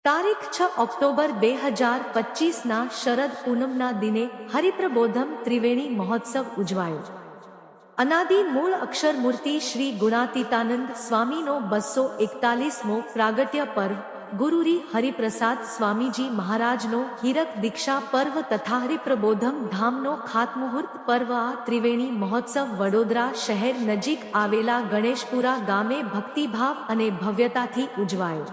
તારીખ 6 ઓક્ટોબર 2025ના શરદ પૂનમના દિને હરિપ્રબોધમ ત્રિવેણી મહોત્સવ ઉજવાયો. અનાદિ મૂળ અક્ષર મૂર્તિ શ્રી ગુણાતીતાનંદ સ્વામીનો 241મો પ્રાગટ્ય પર્વ, ગુરુરી હરિપ્રસાદ સ્વામીજી મહારાજનો હીરક દીક્ષા પર્વ તથા હરિપ્રબોધમ ધામનો ખાતમુહૂર્ત પર્વ. આ ત્રિવેણી મહોત્સવ વડોદરા શહેર નજીક આવેલા ગણેશપુરા ગામે ભક્તિભાવ અને ભવ્યતાથી ઉજવાયો.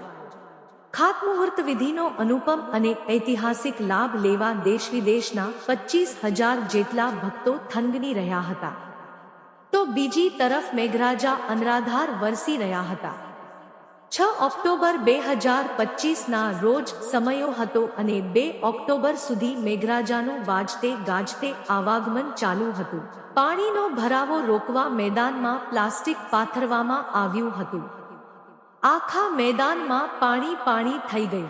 ખાતમુહૂર્ત વિધિનો અનુપમ અને ઐતિહાસિક લાભ લેવા દેશ વિદેશના 25,000 જેટલા ભક્તો થનગની રહ્યા હતા, તો બીજી તરફ મેઘરાજા અનરાધાર વરસી રહ્યા હતા. 6 ઓક્ટોબર 2025ના રોજ સમયો હતો અને 2 ઓક્ટોબર સુધી મેઘરાજાનું વાજતે ગાજતે આવાગમન ચાલુ હતું. પાણીનો ભરાવો રોકવા મેદાનમાં પ્લાસ્ટિક પાથરવામાં આવ્યું હતું. આખા મેદાનમાં પાણી થઈ ગયું.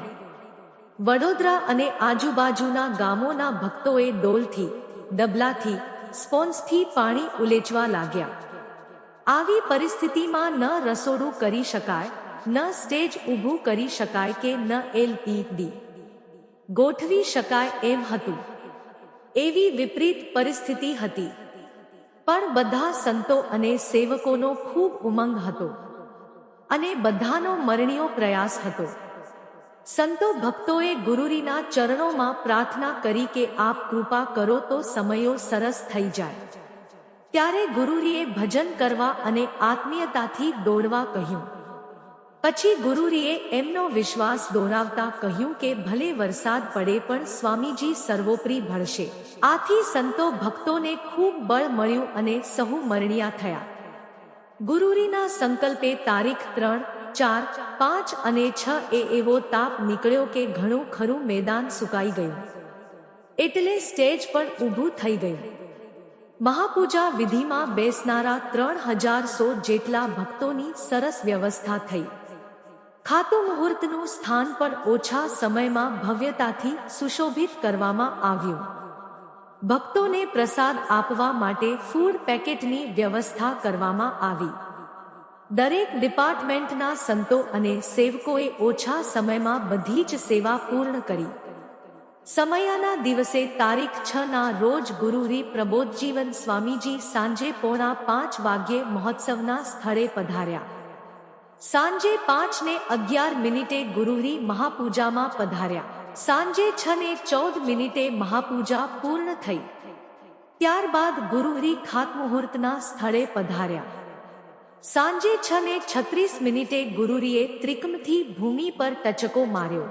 વડોદરા અને આજુબાજુના ગામોના ભક્તોએ ડોલથી, ડબલાથી, સ્પોન્સથી પાણી ઉલેચવા લાગ્યા. આવી પરિસ્થિતિમાં ન રસોડું કરી શકાય, ન સ્ટેજ ઊભું કરી શકાય કે ન LED ગોઠવી શકાય એમ હતું. એવી વિપરીત પરિસ્થિતિ હતી. પણ બધા સંતો અને સેવકોનો ખૂબ ઉમંગ હતો અને બધાનો મરણીયો પ્રયાસ હતો. સંતો ભક્તોએ ગુરુરીના ચરણોમાં પ્રાર્થના કરી કે આપ કૃપા કરો તો સમયો સરસ થઈ જાય. ત્યારે ગુરુરીએ ભજન કરવા અને આત્મીયતાથી દોડવા કહ્યું. પછી ગુરુરીએ એમનો વિશ્વાસ દોહરાવતા કહ્યું કે ભલે વરસાદ પડે પણ સ્વામીજી સર્વોપરી ભળશે. આથી સંતો ભક્તોને ખૂબ બળ મળ્યું અને સહુ મરણિયા થયા. ગુરુરીના સંકલ્પે તારીખ 3, 4, 5 અને 6 એવો તાપ નીકળ્યો કે ઘણું ખરું મેદાન સુકાઈ ગયું, એટલે સ્ટેજ પણ ઊભું થઈ ગયું. મહાપૂજા વિધિમાં બેસનારા 3,100 જેટલા ભક્તોની સરસ વ્યવસ્થા થઈ. ખાતું મુહૂર્તનું સ્થાન પણ ઓછા સમયમાં ભવ્યતાથી સુશોભિત કરવામાં આવ્યું. ભક્તોને પ્રસાદ આપવા માટે ફૂડ પેકેટની વ્યવસ્થા કરવામાં આવી. દરેક ડિપાર્ટમેન્ટના સંતો અને સેવકોએ ઓછા સમયમાં બધી જ સેવા પૂર્ણ કરી. સમયાના દિવસે તારીખ 6ના રોજ ગુરુરી પ્રબોધજીવન સ્વામીજી સાંજે 4:45 વાગ્યે મહોત્સવના સ્થળે પધાર્યા. સાંજે 5:11 ગુરુરી મહાપૂજામાં પધાર્યા. સાંજે 6:14 મહાપૂજા પૂર્ણ થઈ. ત્યારબાદ ગુરુહરી ખાતમુહૂર્તના સ્થળે પધાર્યા. સાંજે 6:36 ગુરુરીએ ત્રિકમથી ભૂમિ પર ટચકો માર્યો.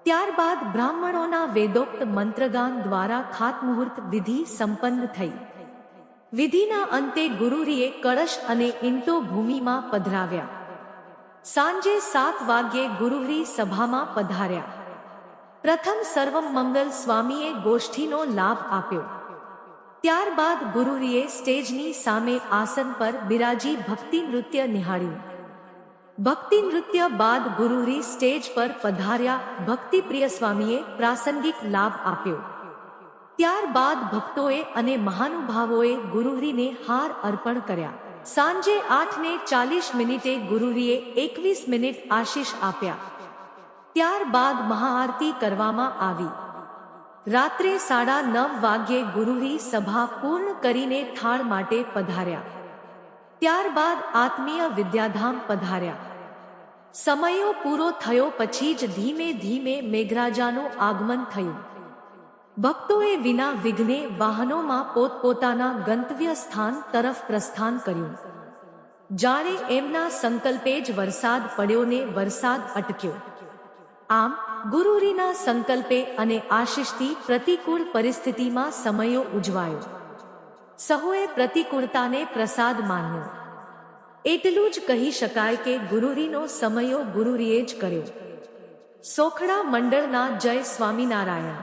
ત્યારબાદ બ્રાહ્મણોના વેદોક્ત મંત્રગાન દ્વારા ખાતમુહૂર્ત વિધિ સંપન્ન થઈ. વિધિના અંતે ગુરુરીએ કળશ અને ઈંટો ભૂમિમાં પધરાવ્યા. સાંજે 7 વાગ્યે ગુરુહરી સભામાં પધાર્યા. પ્રથમ સર્વમ મંગલ સ્વામીએ ગોષ્ઠીનો લાભ આપ્યો. ત્યારબાદ ગુરુરીએ સ્ટેજની સામે આસન પર બિરાજી ભક્તિ નૃત્ય નિહાળ્યું. ભક્તિ નૃત્ય બાદ ગુરુરી સ્ટેજ પર પધાર્યા. ભક્તિપ્રિય સ્વામીએ પ્રાસંગિક લાભ આપ્યો. ત્યારબાદ ભક્તોએ અને મહાનુભાવોએ ગુરુહરીને હાર અર્પણ કર્યા. સાંજે 8:40 ગુરુરીએ 21 મિનિટ આશીષ આપ્યા. ત્યારબાદ મહાઆરતી કરવામાં આવી. રાત્રે 9:30 વાગ્યે ગુરુરી સભા પૂર્ણ કરીને થાળ માટે પધાર્યા. ત્યારબાદ આત્મીય વિદ્યાધામ પધાર્યા. સમયો પૂરો થયો પછી જ ધીમે ધીમે મેઘરાજાનું આગમન થયું. ભક્તોએ વિના વિઘ્ને વાહનોમાં પોતપોતાના ગંતવ્ય સ્થાન તરફ પ્રસ્થાન કર્યું. જાણે એમના સંકલ્પે જ વરસાદ પડ્યો ને વરસાદ અટક્યો. આમ ગુરુરીના સંકલ્પે અને આશીષથી પ્રતિકૂળ પરિસ્થિતિમાં સમયો ઉજવાયો. સહુએ પ્રતિકૂળતાને પ્રસાદ માન્યો. એટલું જ કહી શકાય કે ગુરુરીનો સમયો ગુરુરીએ જ કર્યો. સોખડા મંડળના જય સ્વામિનારાયણ.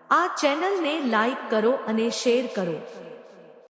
આ ચેનલને લાઈક કરો અને શેર કરો.